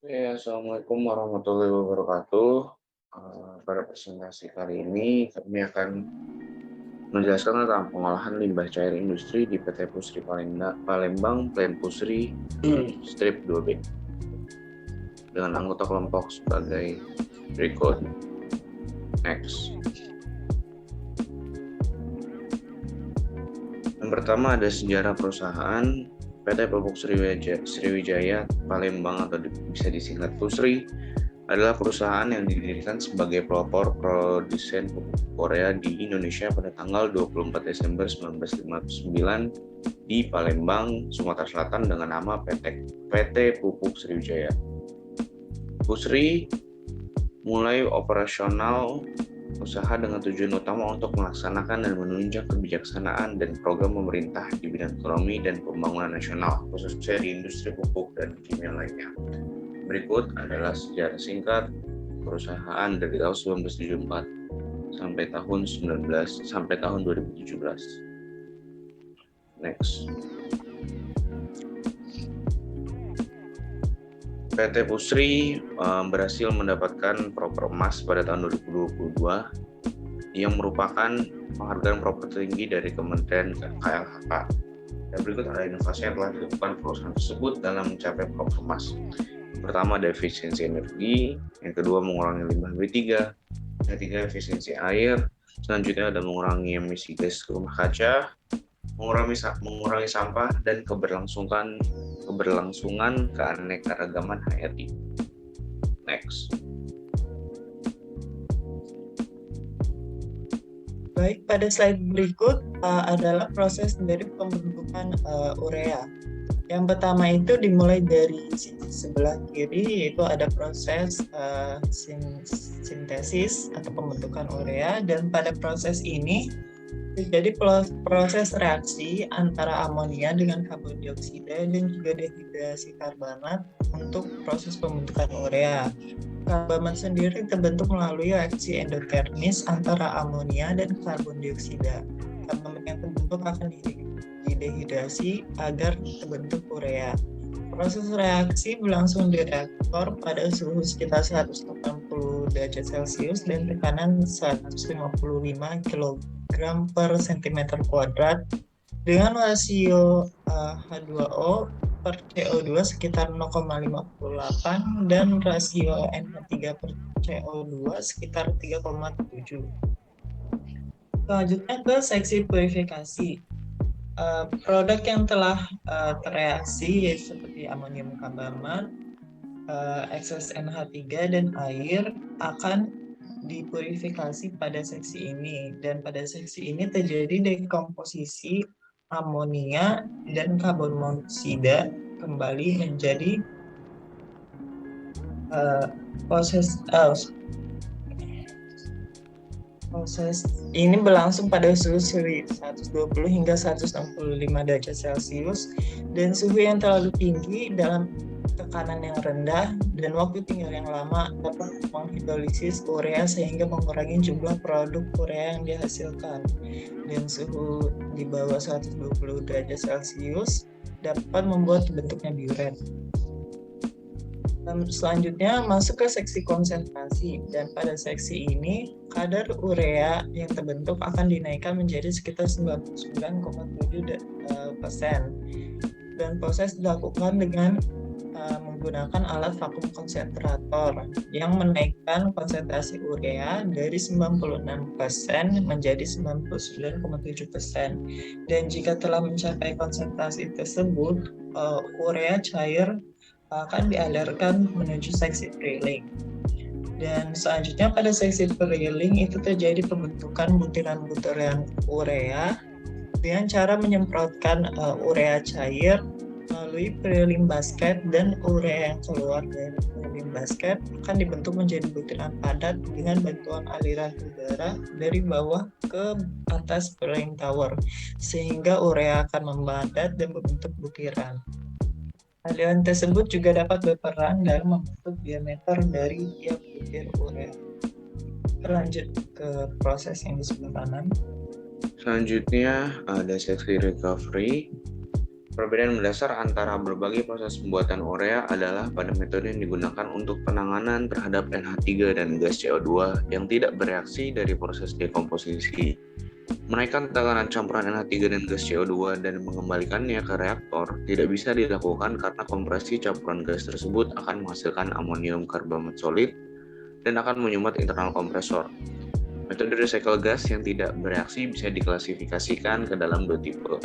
Assalamualaikum warahmatullahi wabarakatuh. Pada presentasi kali ini kami akan menjelaskan tentang pengolahan limbah cair industri di PT Pusri Palembang Plan Pusri Strip 2B dengan anggota kelompok sebagai berikut. Next. Yang pertama ada sejarah perusahaan. PT Pupuk Sriwijaya Palembang atau bisa disingkat Pusri adalah perusahaan yang didirikan sebagai pelopor produsen pupuk Korea di Indonesia pada tanggal 24 Desember 1959 di Palembang, Sumatera Selatan dengan nama PT Pupuk Sriwijaya. Pusri mulai operasional usaha dengan tujuan utama untuk melaksanakan dan menunjang kebijaksanaan dan program pemerintah di bidang ekonomi dan pembangunan nasional, khususnya di industri pupuk dan kimia lainnya. Berikut adalah sejarah singkat perusahaan dari tahun 1974 sampai tahun 2017. Next. PT Pusri berhasil mendapatkan Proper Emas pada tahun 2022 yang merupakan penghargaan proper tertinggi dari Kementerian KLHK. Dan berikut adalah inovasi yang telah dilakukan perusahaan tersebut dalam mencapai Proper Emas. Yang pertama ada efisiensi energi, yang kedua mengurangi limbah B3, yang ketiga efisiensi air, selanjutnya ada mengurangi emisi gas rumah kaca, mengurangi sampah, dan keberlangsungan keanekaragaman HRI. Next. Baik, pada slide berikut adalah proses dari pembentukan urea. Yang pertama itu dimulai dari sebelah kiri, yaitu ada proses sintesis atau pembentukan urea, dan pada proses ini terjadi proses reaksi antara amonia dengan karbon dioksida dan juga dehidrasi karbonat untuk proses pembentukan urea. Karbonat sendiri terbentuk melalui reaksi endotermis antara amonia dan karbon dioksida. Karbonat yang terbentuk akan didehidrasi agar terbentuk urea. Proses reaksi berlangsung di reaktor pada suhu sekitar 180 derajat Celcius dan tekanan 155 kg per cm kuadrat dengan rasio H2O per CO2 sekitar 0,58 dan rasio NH3 per CO2 sekitar 3,7. Selanjutnya ke seksi purifikasi. Produk yang telah tereaksi yaitu seperti amonium karbamat, ekses NH3 dan air akan dipurifikasi pada seksi ini, dan pada seksi ini terjadi dekomposisi amonia dan karbon monoksida kembali menjadi proses ini berlangsung pada suhu 120 hingga 165 derajat Celcius, dan suhu yang terlalu tinggi dalam tekanan yang rendah dan waktu tinggal yang lama dapat menghidrolisis urea sehingga mengurangi jumlah produk urea yang dihasilkan, dan suhu di bawah 120 derajat Celcius dapat membuat terbentuknya diuret. Selanjutnya masuk ke seksi konsentrasi, dan pada seksi ini kadar urea yang terbentuk akan dinaikkan menjadi sekitar 99,7%, dan proses dilakukan dengan menggunakan alat vakum konsentrator yang menaikkan konsentrasi urea dari 96% menjadi 99,7%, dan jika telah mencapai konsentrasi tersebut, urea cair akan dialirkan menuju seksi drilling. Dan selanjutnya pada seksi drilling itu terjadi pembentukan butiran-butiran urea dengan cara menyemprotkan urea cair melalui drilling basket, dan urea yang keluar dari drilling basket akan dibentuk menjadi butiran padat dengan bantuan aliran udara dari bawah ke atas drilling tower, sehingga urea akan membadat dan membentuk butiran. Aliran tersebut juga dapat berperan dalam membentuk diameter dari tiap butir urea. Lanjut ke proses yang di sebelah kanan. Selanjutnya ada seksi recovery. Perbedaan mendasar antara berbagai proses pembuatan urea adalah pada metode yang digunakan untuk penanganan terhadap NH3 dan gas CO2 yang tidak bereaksi dari proses dekomposisi. Menaikkan tekanan campuran NH3 dan gas CO2 dan mengembalikannya ke reaktor tidak bisa dilakukan karena kompresi campuran gas tersebut akan menghasilkan amonium karbonat solid dan akan menyumbat internal kompresor. Metode recycle gas yang tidak bereaksi bisa diklasifikasikan ke dalam dua tipe.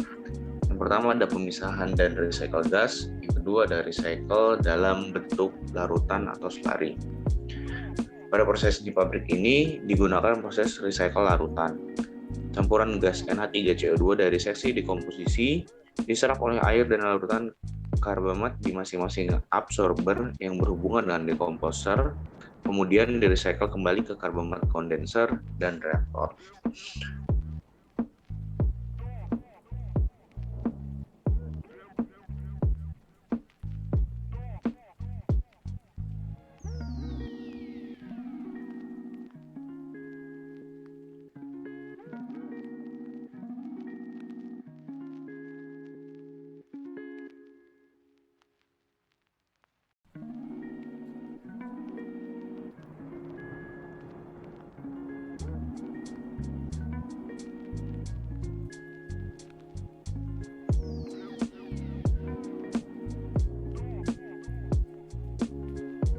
Yang pertama ada pemisahan dan recycle gas, yang kedua ada recycle dalam bentuk larutan atau slurry. Pada proses di pabrik ini digunakan proses recycle larutan. Campuran gas NH3CO2 dari seksi dekomposisi diserap oleh air dan larutan karbonat di masing-masing absorber yang berhubungan dengan dekomposer, kemudian direcycle kembali ke karbonat kondenser dan reaktor.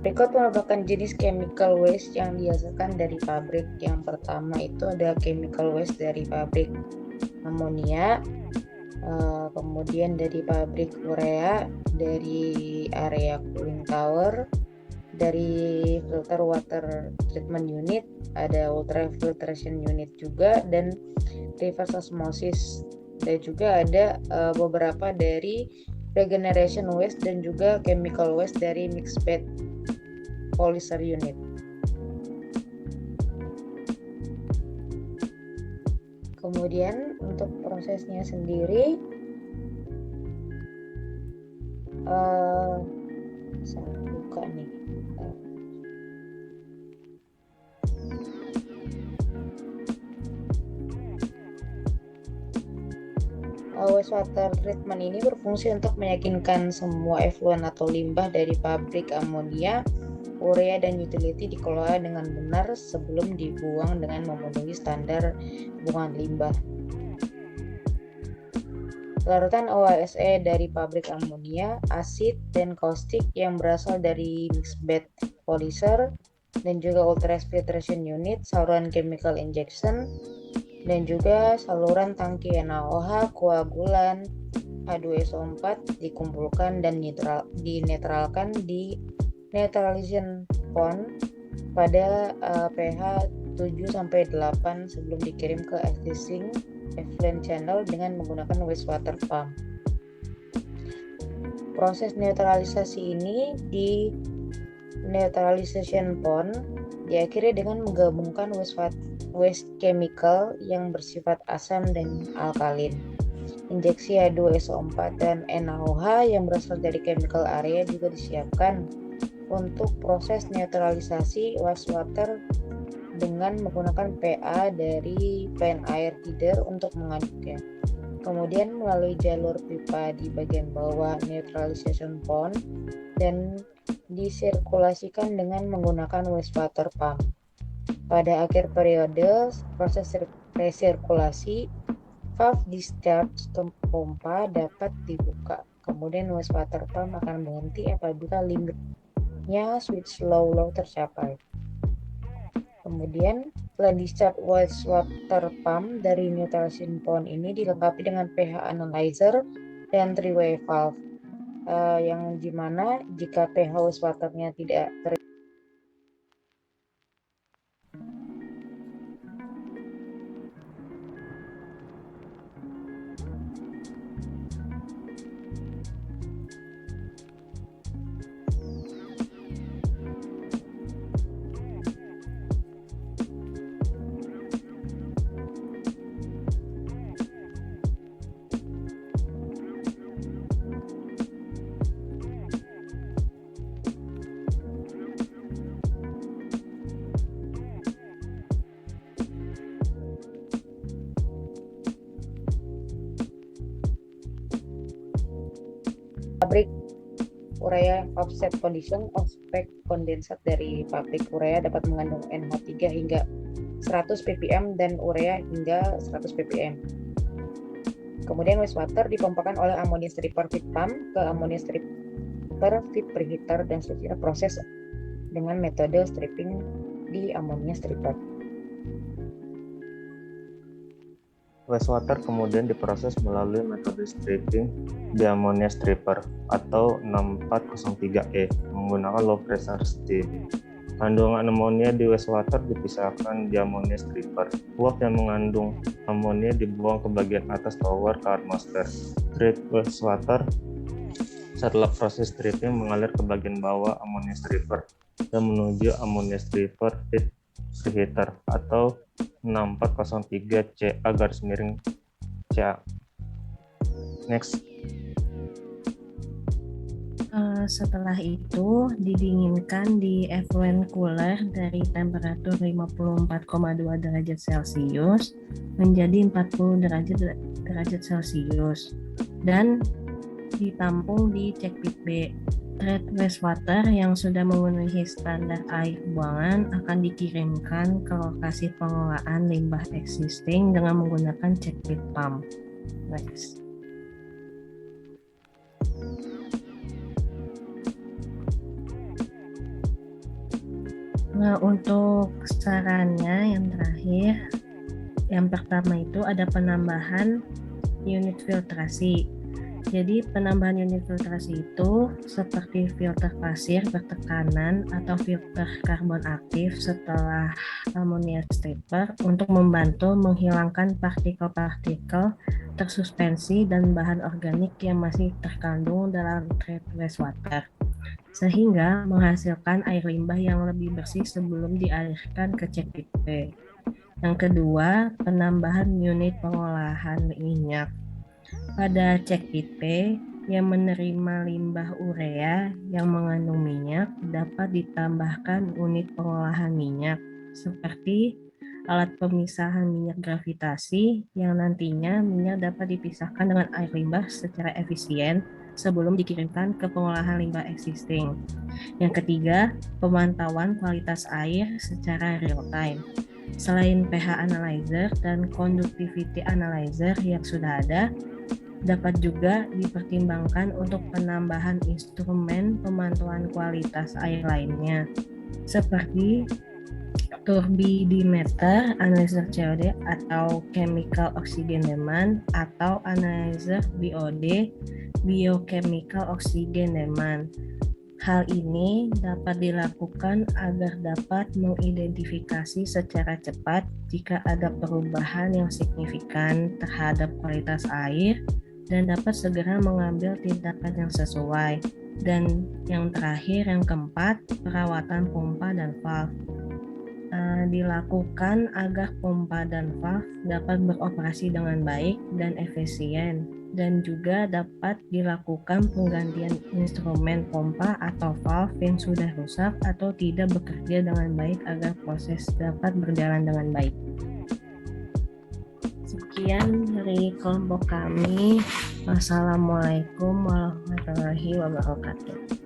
Berikut merupakan jenis chemical waste yang dihasilkan dari pabrik. Yang pertama itu ada chemical waste dari pabrik amonia, kemudian dari pabrik urea, dari area cooling tower, dari filter water treatment unit, ada ultrafiltration unit juga, dan reverse osmosis, dan juga ada beberapa dari regeneration waste dan juga chemical waste dari mixed bed polymer unit. Kemudian untuk prosesnya sendiri, saya buka nih. Wastewater treatment ini berfungsi untuk meyakinkan semua effluent atau limbah dari pabrik amonia, urea, dan utility dikelola dengan benar sebelum dibuang dengan memenuhi standar buangan limbah. Larutan OHSE dari pabrik amonia, asid, dan kaustik yang berasal dari mixed bed polymer, dan juga ultrafiltration unit, saluran chemical injection, dan juga saluran tangki NaOH, koagulan, H2SO4 dikumpulkan dan dinetralkan di neutralization pond pada pH 7-8 sebelum dikirim ke existing effluent channel dengan menggunakan wastewater pump. Proses neutralisasi ini di neutralization pond diakhiri dengan menggabungkan waste chemical yang bersifat asam dan alkalin. Injeksi H2SO4 dan NaOH yang berasal dari chemical area juga disiapkan untuk proses neutralisasi wastewater dengan menggunakan PA dari pan air feeder untuk mengaduknya. Kemudian melalui jalur pipa di bagian bawah neutralization pond dan disirkulasikan dengan menggunakan wastewater pump. Pada akhir periode proses resirkulasi, valve discharge pompa dapat dibuka. Kemudian wastewater pump akan berhenti apabila limitnya switch low tercapai. Kemudian setelah discharge wastewater pump dari neutralization pond ini dilengkapi dengan pH analyzer dan three-way valve, yang dimana jika pH wastewaternya tidak urea offset condition, ospek kondensat dari pabrik urea dapat mengandung NH3 hingga 100 ppm dan urea hingga 100 ppm. Kemudian wastewater dipompakan oleh ammonia stripper feed pump ke ammonia stripper feed preheater dan seterusnya proses dengan metode stripping di ammonia stripper. Wastewater kemudian diproses melalui metode stripping di ammonia stripper atau 6403E menggunakan low pressure steam. Kandungan amonia di wastewater dipisahkan di ammonia stripper. Uap yang mengandung amonia dibuang ke bagian atas tower ke atmosfer. Treat wastewater setelah proses stripping mengalir ke bagian bawah ammonia stripper dan menuju ammonia stripper feed preheater atau 6403 CA. Next. Setelah itu didinginkan di effluent cooler dari temperatur 54,2 derajat Celcius menjadi 40 derajat Celcius dan ditampung di check pit B. Treat wastewater yang sudah memenuhi standar air buangan akan dikirimkan ke lokasi pengolahan limbah existing dengan menggunakan check pit pump. Next. Nah, untuk sarannya yang terakhir, yang pertama itu ada penambahan unit filtrasi. Jadi penambahan unit filtrasi itu seperti filter pasir bertekanan atau filter karbon aktif setelah ammonia stripper untuk membantu menghilangkan partikel-partikel tersuspensi dan bahan organik yang masih terkandung dalam treat wastewater, sehingga menghasilkan air limbah yang lebih bersih sebelum dialirkan ke check pit B. Yang kedua, penambahan unit pengolahan minyak. Pada check pit B yang menerima limbah urea yang mengandung minyak dapat ditambahkan unit pengolahan minyak seperti alat pemisahan minyak gravitasi yang nantinya minyak dapat dipisahkan dengan air limbah secara efisien sebelum dikirimkan ke pengolahan limbah existing. Yang ketiga, pemantauan kualitas air secara real time. Selain pH analyzer dan conductivity analyzer yang sudah ada, dapat juga dipertimbangkan untuk penambahan instrumen pemantauan kualitas air lainnya, seperti turbidimeter, analyzer COD atau chemical oxygen demand, atau analyzer BOD, biochemical oxygen demand. Hal ini dapat dilakukan agar dapat mengidentifikasi secara cepat jika ada perubahan yang signifikan terhadap kualitas air dan dapat segera mengambil tindakan yang sesuai. Dan yang terakhir, yang keempat, perawatan pompa dan valve. Dilakukan agar pompa dan valve dapat beroperasi dengan baik dan efisien, dan juga dapat dilakukan penggantian instrumen pompa atau valve yang sudah rusak atau tidak bekerja dengan baik agar proses dapat berjalan dengan baik. Sekian dari kelompok kami. Wassalamualaikum warahmatullahi wabarakatuh.